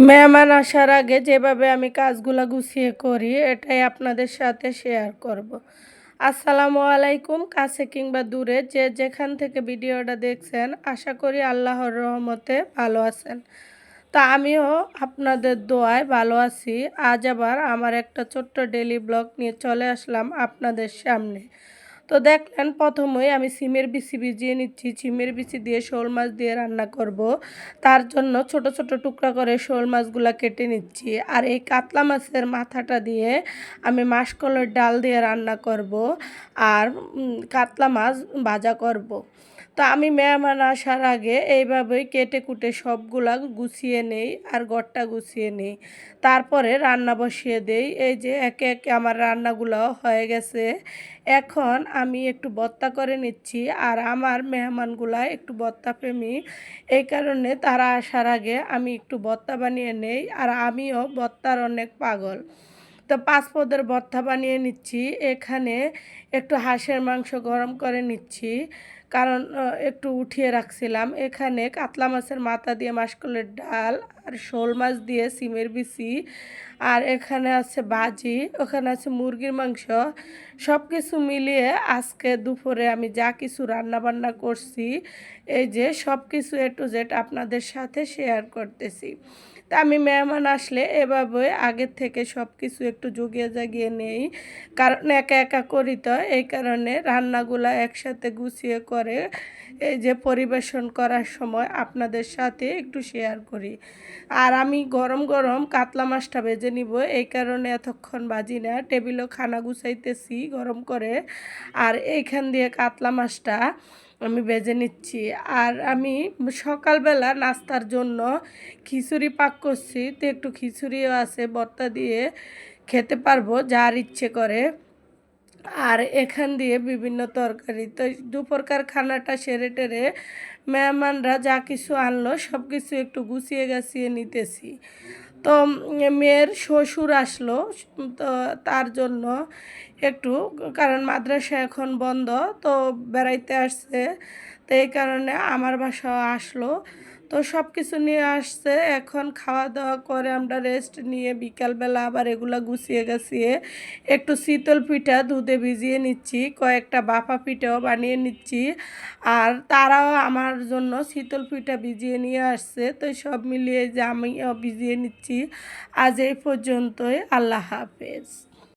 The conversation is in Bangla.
মেহমান আসার আগে যেভাবে আমি কাজগুলা গুছিয়ে করি এটাই আপনাদের সাথে শেয়ার করব। আসসালামু আলাইকুম, কাছে কিংবা দূরে যে যেখান থেকে ভিডিওটা দেখছেন আশা করি আল্লাহর রহমতে ভালো আছেন। তা আমিও আপনাদের দোয়ায় ভালো আছি। আজ আবার আমার একটা ছোট্ট ডেইলি ব্লগ নিয়ে চলে আসলাম আপনাদের সামনে। তো দেখলেন প্রথমেই আমি সিমের বিচি ভিজিয়ে নিচ্ছি। সিমের বিচি দিয়ে শোল মাছ দিয়ে রান্না করব। তার জন্য ছোট ছোট টুকরা করে শোল মাছগুলা কেটে নিচ্ছি। আর এই কাতলা মাছের মাথাটা দিয়ে আমি মাসকলাইর ডাল দিয়ে রান্না করব। আর কাতলা মাছ ভাজা করব। তো আমি মেহমান আসার আগে এইভাবেই কেটে কুটে সবগুলা গুছিয়ে নেই আর ঘরটা গুছিয়ে নেই। তারপরে রান্না বসিয়ে দেই। এই যে একে একে আমার রান্নাগুলো হয়ে গেছে। এখন আমি একটু ভর্তা করে নিচ্ছি। আর আমার মেহমানগুলা একটু ভর্তা প্রেমী। এই কারণে তারা আসার আগে আমি একটু ভর্তা বানিয়ে নেই। আর আমিও ভর্তার অনেক পাগল। তো ৫ পদের ভর্তা বানিয়ে নিচ্ছি। এখানে একটু হাঁসের মাংস গরম করে নিচ্ছি। কারণ একটু উঠিয়ে রাখছিলাম। এখানে কাতলা মাছের মাথা দিয়ে মাসকলাইর ডাল আর শোল মাছ দিয়ে সিমের বিচি, আর এখানে আছে ভাজি, ওখানে আছে মুরগির মাংস। সব কিছু মিলিয়ে আজকে দুপুরে আমি যা কিছু রান্নাবান্না করছি, এই যে সব কিছু A to Z আপনাদের সাথে শেয়ার করতেছি। তা আমি মেহমান আসলে এভাবে আগের থেকে সব কিছু একটু জুগিয়ে জাগিয়ে নেই। কারণ একা একা করি তো, এই কারণে রান্নাগুলা একসাথে গুছিয়ে করে এই যে পরিবেশন করার সময় আপনাদের সাথে একটু শেয়ার করি। আর আমি গরম গরম কাতলা মাছটা ভেজে নিব, এই কারণে এতক্ষণ ভাজি না, টেবিলেও খানা গুছাইতেছি গরম করে। আর এইখান দিয়ে কাতলা মাছটা আমি ভেজে নিচ্ছি। আর আমি সকালবেলা নাস্তার জন্য খিচুড়ি পাক করছি, তো একটু খিচুড়িও আছে, ভর্তা দিয়ে খেতে পারবো যার ইচ্ছে করে। আর এখান দিয়ে বিভিন্ন তরকারি, তো দুপুরকার খানাটা সেরে টেরে মেহমানরা যা কিছু আনলো সব কিছু একটু গুছিয়ে গাছিয়ে নিতেছি। তো মেয়ের শ্বশুর আসলো, তো তার জন্য একটু, কারণ মাদ্রাসা এখন বন্ধ, তো বেড়াইতে আসছে, তো এই কারণে আমার বাসাও আসলো। তো সব কিছু নিয়ে আসছে, এখন খাওয়া দাওয়া করে আমরা রেস্ট নিয়ে বিকালবেলা আবার এগুলা গুছিয়ে গাছিয়ে একটু শীতল পিঠা দুধে ভিজিয়ে নিচ্ছি, কয়েকটা বাফা পিঠাও বানিয়ে নিচ্ছি। আর তারাও আমার জন্য শীতল পিঠা ভিজিয়ে নিয়ে আসছে, তো সব মিলিয়ে যে আমিও ভিজিয়ে নিচ্ছি। আজ এই পর্যন্তই, আল্লাহ হাফেজ।